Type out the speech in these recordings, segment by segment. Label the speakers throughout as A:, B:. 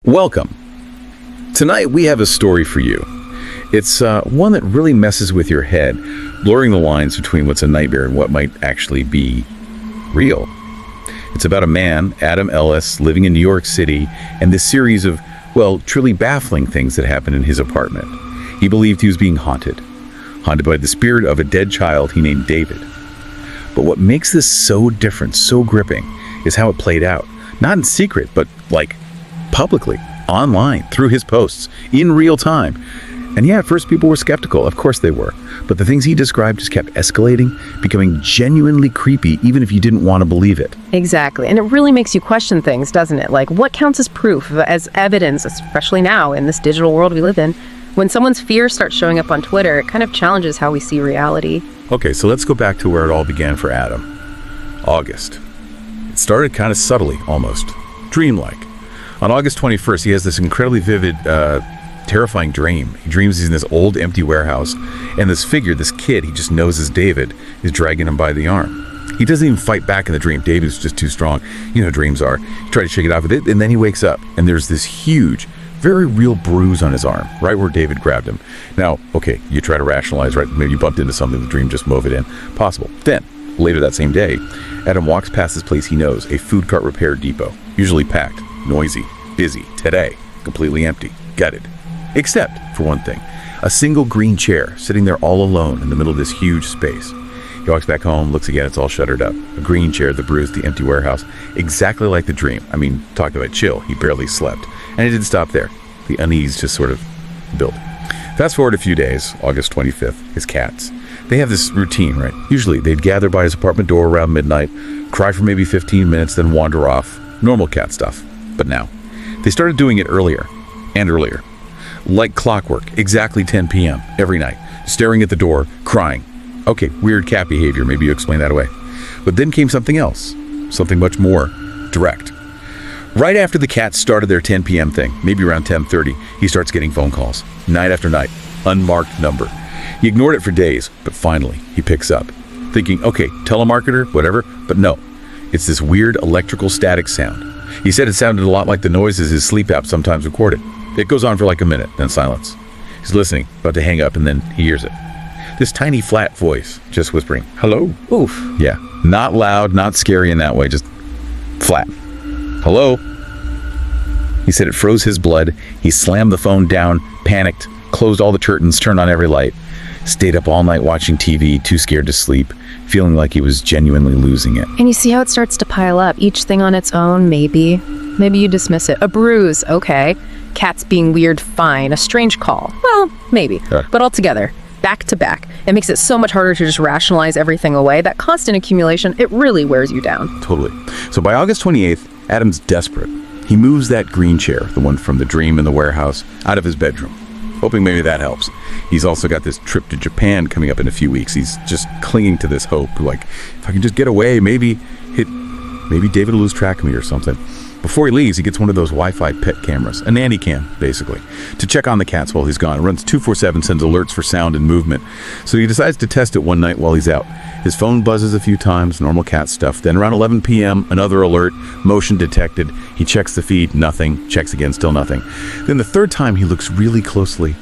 A: Welcome. Tonight we have a story for you. It's one that really messes with your head, blurring the lines between what's a nightmare and what might actually be real. It's about a man, Adam Ellis, living in New York City, and this series of, well, truly baffling things that happened in his apartment. He believed he was being haunted by the spirit of a dead child he named David. But what makes this so different, so gripping, is how it played out. Not in secret, but publicly, online, through his posts, in real time. And yeah, at first people were skeptical, of course they were. But the things he described just kept escalating, becoming genuinely creepy, even if you didn't want to believe it.
B: Exactly, and it really makes you question things, doesn't it? Like, what counts as proof, as evidence, especially now in this digital world we live in? When someone's fear starts showing up on Twitter, it kind of challenges how we see reality.
A: Okay, so let's go back to where it all began for Adam. August. It started kind of subtly, almost. Dreamlike. On August 21st, he has this incredibly vivid, terrifying dream. He dreams he's in this old, empty warehouse, and this figure, this kid he just knows as David, is dragging him by the arm. He doesn't even fight back in the dream. David's just too strong. You know how dreams are. He tries to shake it off with it, and then he wakes up, and there's this huge, very real bruise on his arm, right where David grabbed him. Now, okay, you try to rationalize, right? Maybe you bumped into something, the dream just move it in. Possible. Then, later that same day, Adam walks past this place he knows, a food cart repair depot, usually packed, noisy, busy. Today, completely empty, gutted. Except, for one thing, a single green chair sitting there all alone in the middle of this huge space. He walks back home, looks again, it's all shuttered up. A green chair, the bruise, the empty warehouse, exactly like the dream. I mean, talk about chill, he barely slept. And it didn't stop there. The unease just sort of built. Fast forward a few days, August 25th, his cats. They have this routine, right? Usually, they'd gather by his apartment door around midnight, cry for maybe 15 minutes, then wander off. Normal cat stuff. But now, they started doing it earlier and earlier. Like clockwork, exactly 10 p.m. every night, staring at the door, crying. Okay, weird cat behavior, maybe you explain that away. But then came something else, something much more direct. Right after the cats started their 10 p.m. thing, maybe around 10:30, he starts getting phone calls, night after night, unmarked number. He ignored it for days, but finally, he picks up, thinking, okay, telemarketer, whatever, but no. It's this weird electrical static sound. He said it sounded a lot like the noises his sleep app sometimes recorded. It goes on for like a minute, then silence. He's listening, about to hang up, and then he hears it. This tiny flat voice, just whispering, hello?
B: Oof.
A: Yeah, not loud, not scary in that way, just flat. Hello? He said it froze his blood. He slammed the phone down, panicked, closed all the curtains, turned on every light, stayed up all night watching TV, too scared to sleep, feeling like he was genuinely losing it.
B: And you see how it starts to pile up, each thing on its own, maybe. Maybe you dismiss it. A bruise, okay. Cats being weird, fine. A strange call, well, maybe. But altogether, back to back, it makes it so much harder to just rationalize everything away. That constant accumulation, it really wears you down.
A: Totally. So by August 28th, Adam's desperate. He moves that green chair, the one from the dream in the warehouse, out of his bedroom, hoping maybe that helps. He's also got this trip to Japan coming up in a few weeks. He's just clinging to this hope, like, if I can just get away, maybe David will lose track of me or something. Before he leaves, he gets one of those Wi-Fi pet cameras, a nanny cam, basically, to check on the cats while he's gone. It runs 24/7, sends alerts for sound and movement. So he decides to test it one night while he's out. His phone buzzes a few times, normal cat stuff. Then around 11 p.m., another alert, motion detected. He checks the feed, nothing. Checks again, still nothing. Then the third time he looks really closely.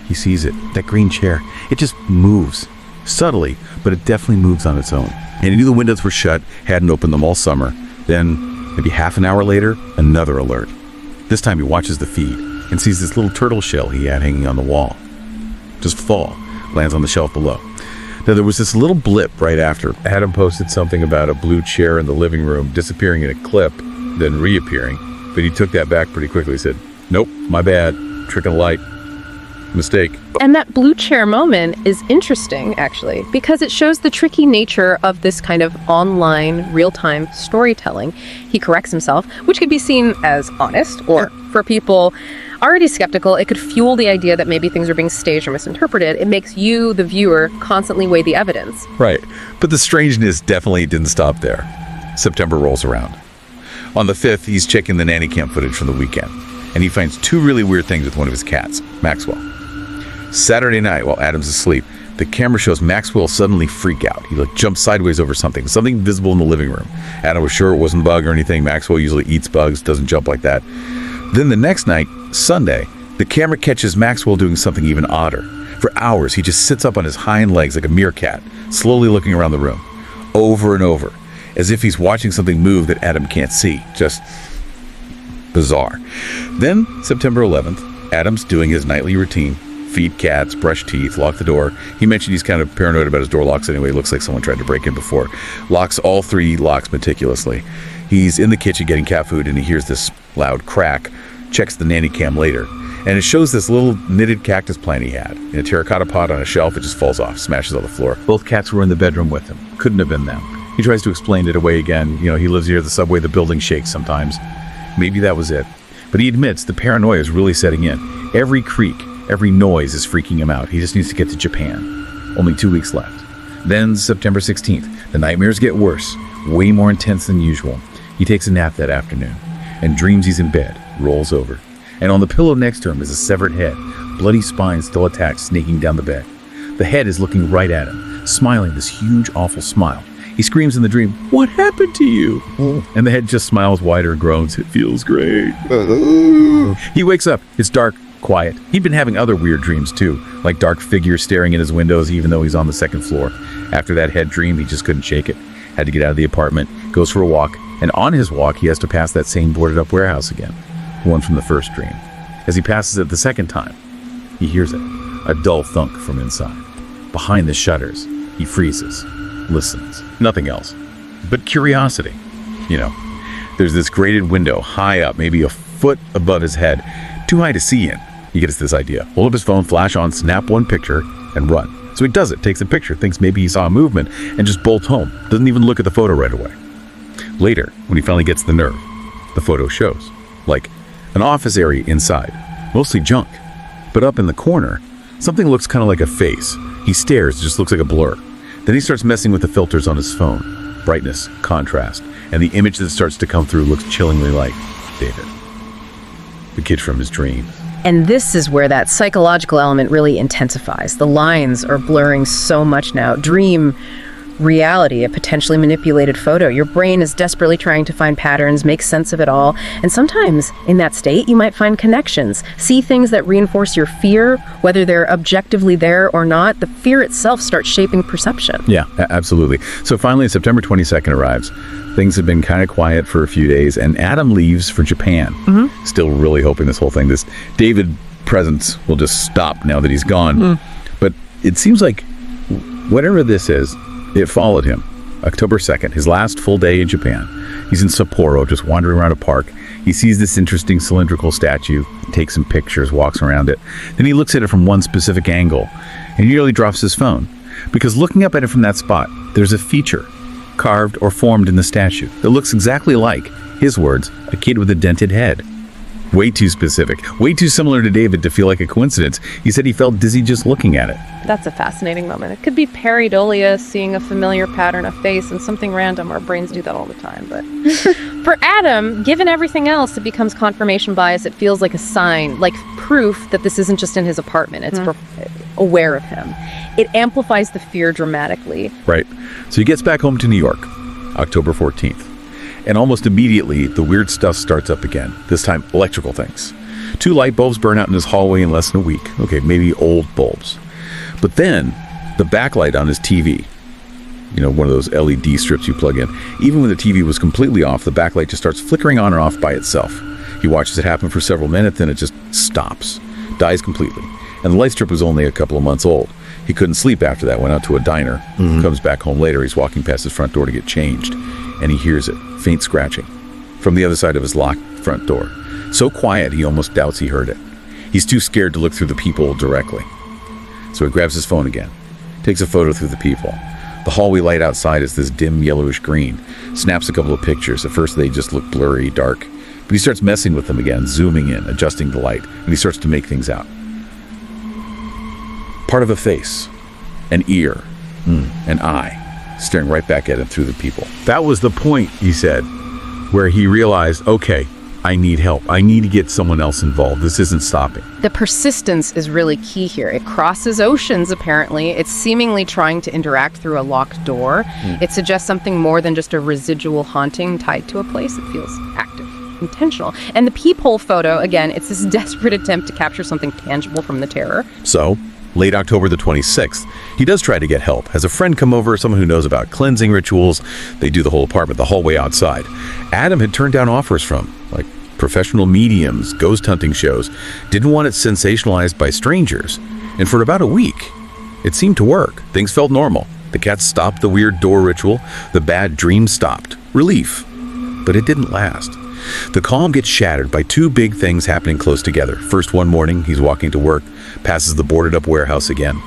A: He sees it, that green chair. It just moves. Subtly, but it definitely moves on its own. And he knew the windows were shut, hadn't opened them all summer. Then, maybe half an hour later, another alert. This time he watches the feed and sees this little turtle shell he had hanging on the wall just fall, lands on the shelf below. Now there was this little blip right after. Adam posted something about a blue chair in the living room disappearing in a clip, then reappearing, but he took that back pretty quickly. He said, nope, my bad, trick of the light. Mistake.
B: And that blue chair moment is interesting, actually, because it shows the tricky nature of this kind of online, real-time storytelling. He corrects himself, which could be seen as honest, or for people already skeptical, it could fuel the idea that maybe things are being staged or misinterpreted. It makes you, the viewer, constantly weigh the evidence.
A: Right. But the strangeness definitely didn't stop there. September rolls around. On the 5th, he's checking the nanny cam footage from the weekend, and he finds two really weird things with one of his cats, Maxwell. Saturday night, while Adam's asleep, the camera shows Maxwell suddenly freak out. He jumps sideways over something visible in the living room. Adam was sure it wasn't a bug or anything. Maxwell usually eats bugs, doesn't jump like that. Then the next night, Sunday, the camera catches Maxwell doing something even odder. For hours, he just sits up on his hind legs like a meerkat, slowly looking around the room, over and over, as if he's watching something move that Adam can't see. Just bizarre. Then, September 11th, Adam's doing his nightly routine. Feed cats, brush teeth, lock the door. He mentioned he's kind of paranoid about his door locks anyway. It looks like someone tried to break in before. Locks all 3 locks meticulously. He's in the kitchen getting cat food and he hears this loud crack. Checks the nanny cam later. And it shows this little knitted cactus plant he had. In a terracotta pot on a shelf, it just falls off, smashes on the floor. Both cats were in the bedroom with him. Couldn't have been them. He tries to explain it away again. He lives near the subway, the building shakes sometimes. Maybe that was it. But he admits the paranoia is really setting in. Every creak, every noise is freaking him out. He just needs to get to Japan. Only 2 weeks left. Then September 16th. The nightmares get worse, way more intense than usual. He takes a nap that afternoon and dreams he's in bed, rolls over. And on the pillow next to him is a severed head, bloody spine still attached, snaking down the bed. The head is looking right at him, smiling this huge, awful smile. He screams in the dream, "What happened to you?" And the head just smiles wider and groans, "It feels great." He wakes up. It's dark, quiet. He'd been having other weird dreams too, like dark figures staring in his windows even though he's on the 2nd floor. After that head dream, he just couldn't shake it. Had to get out of the apartment, goes for a walk, and on his walk, he has to pass that same boarded-up warehouse again. The one from the first dream. As he passes it the second time, he hears it, a dull thunk from inside. Behind the shutters, he freezes, listens. Nothing else. But curiosity. There's this grated window high up, maybe a foot above his head, too high to see in. He gets this idea. Hold up his phone, flash on, snap one picture, and run. So he does it, takes a picture, thinks maybe he saw a movement, and just bolts home. Doesn't even look at the photo right away. Later, when he finally gets the nerve, the photo shows. Like an office area inside, mostly junk. But up in the corner, something looks kind of like a face. He stares, it just looks like a blur. Then he starts messing with the filters on his phone. Brightness, contrast, and the image that starts to come through looks chillingly like David. The kid from his dreams.
B: And this is where that psychological element really intensifies. The lines are blurring so much now. Dream, reality, a potentially manipulated photo. Your brain is desperately trying to find patterns, make sense of it all. And sometimes in that state, you might find connections, see things that reinforce your fear, whether they're objectively there or not. The fear itself starts shaping perception.
A: Yeah, absolutely. So finally, September 22nd arrives. Things have been kind of quiet for a few days, and Adam leaves for Japan. Still really hoping this whole thing, this David presence will just stop now that he's gone. But it seems like whatever this is, it followed him. October 2nd, his last full day in Japan. He's in Sapporo, just wandering around a park. He sees this interesting cylindrical statue, takes some pictures, walks around it. Then he looks at it from one specific angle, and he nearly drops his phone. Because looking up at it from that spot, there's a feature, carved or formed in the statue, that looks exactly like, his words, a kid with a dented head. Way too specific, way too similar to David to feel like a coincidence. He said he felt dizzy just looking at it.
B: That's a fascinating moment. It could be pareidolia, seeing a familiar pattern of face and something random. Our brains do that all the time. But for Adam, given everything else, it becomes confirmation bias. It feels like a sign, like proof that this isn't just in his apartment. It's aware of him. It amplifies the fear dramatically.
A: Right. So he gets back home to New York, October 14th. And almost immediately, the weird stuff starts up again, this time electrical things. 2 light bulbs burn out in his hallway in less than a week. Okay, maybe old bulbs. But then, the backlight on his TV, one of those LED strips you plug in, even when the TV was completely off, the backlight just starts flickering on and off by itself. He watches it happen for several minutes, then it just stops, dies completely. And the light strip was only a couple of months old. He couldn't sleep after that, went out to a diner, comes back home later, he's walking past his front door to get changed. And he hears it, faint scratching, from the other side of his locked front door. So quiet, he almost doubts he heard it. He's too scared to look through the peephole directly. So he grabs his phone again, takes a photo through the peephole. The hallway light outside is this dim yellowish green. Snaps a couple of pictures. At first they just look blurry, dark. But he starts messing with them again, zooming in, adjusting the light, and he starts to make things out. Part of a face, an ear, an eye, staring right back at him through the peephole. That was the point, he said, where he realized, okay, I need help. I need to get someone else involved. This isn't stopping.
B: The persistence is really key here. It crosses oceans, apparently. It's seemingly trying to interact through a locked door. It suggests something more than just a residual haunting tied to a place. It feels active. intentional. And the peephole photo, again, it's this desperate attempt to capture something tangible from the terror.
A: So, late October the 26th, he does try to get help. Has a friend come over, someone who knows about cleansing rituals. They do the whole apartment, the hallway outside. Adam had turned down offers from, like, professional mediums, ghost hunting shows. Didn't want it sensationalized by strangers. And for about a week, it seemed to work. Things felt normal. The cat stopped the weird door ritual. The bad dreams stopped. Relief. But it didn't last. The calm gets shattered by two big things happening close together. First, one morning, he's walking to work, passes the boarded-up warehouse again.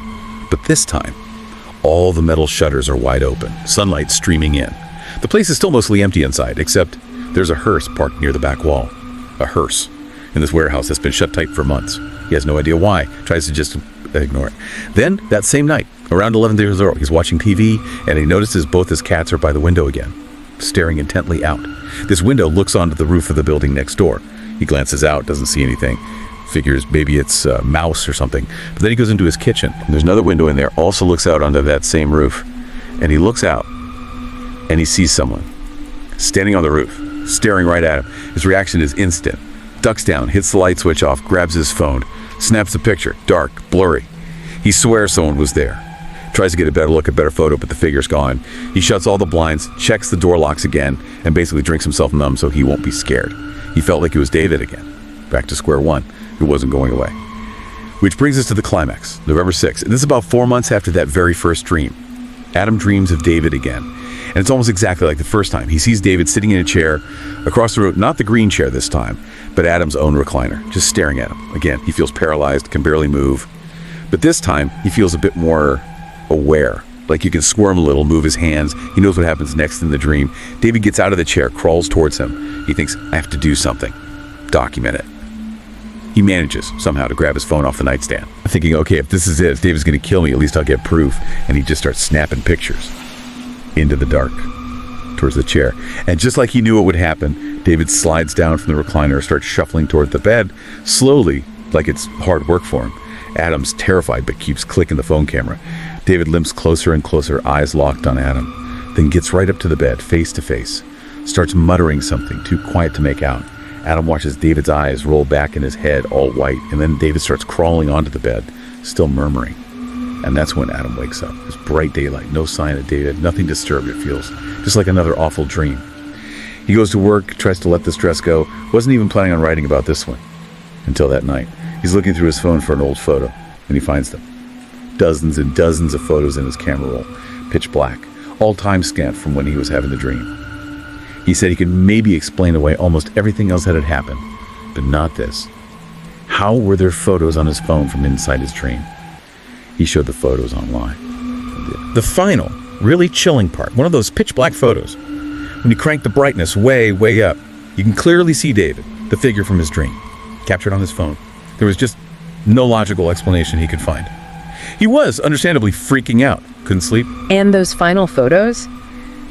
A: But this time, all the metal shutters are wide open, sunlight streaming in. The place is still mostly empty inside, except there's a hearse parked near the back wall. A hearse in this warehouse that's been shut tight for months. He has no idea why, tries to just ignore it. Then, that same night, around 11 years old, he's watching TV, and he notices both his cats are by the window again, staring intently out. This window looks onto the roof of the building next door. He glances out, doesn't see anything, figures maybe it's a mouse or something. But then he goes into his kitchen. There's another window in there, also looks out onto that same roof. And he looks out, and he sees someone standing on the roof, staring right at him. His reaction is instant. Ducks down, hits the light switch off, grabs his phone, snaps the picture, dark, blurry. He swears someone was there. Tries to get a better photo, but the figure's gone. He shuts all the blinds, checks the door locks again, and basically drinks himself numb so he won't be scared. He felt like it was David again. Back to square one. It wasn't going away. Which brings us to the climax, November 6th. And this is about 4 months after that very first dream. Adam dreams of David again. And it's almost exactly like the first time. He sees David sitting in a chair across the room, not the green chair this time, but Adam's own recliner, just staring at him. Again, he feels paralyzed, can barely move. But this time, he feels a bit more aware. Like you can squirm a little, move his hands. He knows what happens next in the dream. David gets out of the chair, crawls towards him. He thinks, I have to do something. Document it. He manages somehow to grab his phone off the nightstand. Thinking, okay, if this is it, if David's going to kill me, at least I'll get proof. And he just starts snapping pictures into the dark towards the chair. And just like he knew it would happen, David slides down from the recliner, starts shuffling toward the bed, slowly, like it's hard work for him. Adam's terrified but keeps clicking the phone camera. David limps closer and closer, eyes locked on Adam, then gets right up to the bed, face to face, starts muttering something too quiet to make out. Adam watches David's eyes roll back in his head, all white, and then David starts crawling onto the bed, still murmuring. And that's when Adam wakes up. It's bright daylight, no sign of David, nothing disturbed, it feels. Just like another awful dream. He goes to work, tries to let the stress go, wasn't even planning on writing about this one. Until that night. He's looking through his phone for an old photo, and he finds them. Dozens and dozens of photos in his camera roll, pitch black, all time stamped from when he was having the dream. He said he could maybe explain away almost everything else that had happened, but not this. How were there photos on his phone from inside his dream? He showed the photos online. The final, really chilling part, one of those pitch black photos. When you crank the brightness way, way up, you can clearly see David, the figure from his dream, captured on his phone. There was just no logical explanation he could find. He was understandably freaking out, couldn't sleep.
B: And those final photos,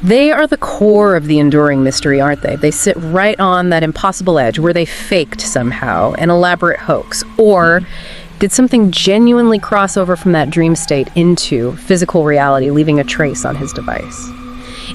B: they are the core of the enduring mystery, aren't they? They sit right on that impossible edge where they faked somehow an elaborate hoax, or did something genuinely cross over from that dream state into physical reality, leaving a trace on his device.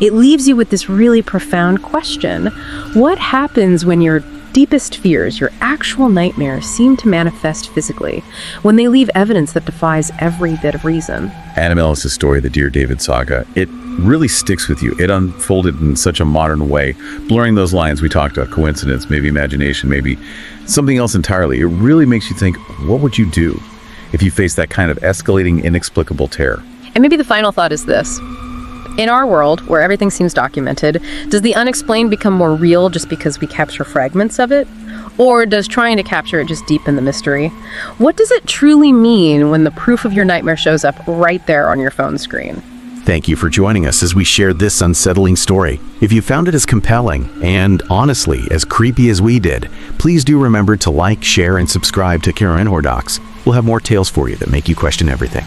B: It leaves you with this really profound question. What happens when your deepest fears, your actual nightmares, seem to manifest physically, when they leave evidence that defies every bit of reason?
A: Adam Ellis' story, the Dear David saga, it really sticks with you. It unfolded in such a modern way, blurring those lines we talked about, coincidence, maybe imagination, maybe something else entirely. It really makes you think, what would you do if you faced that kind of escalating, inexplicable terror?
B: And maybe the final thought is this. In our world, where everything seems documented, does the unexplained become more real just because we capture fragments of it? Or does trying to capture it just deepen the mystery? What does it truly mean when the proof of your nightmare shows up right there on your phone screen?
C: Thank you for joining us as we shared this unsettling story. If you found it as compelling and, honestly, as creepy as we did, please do remember to like, share, and subscribe to Karen Hordox. We'll have more tales for you that make you question everything.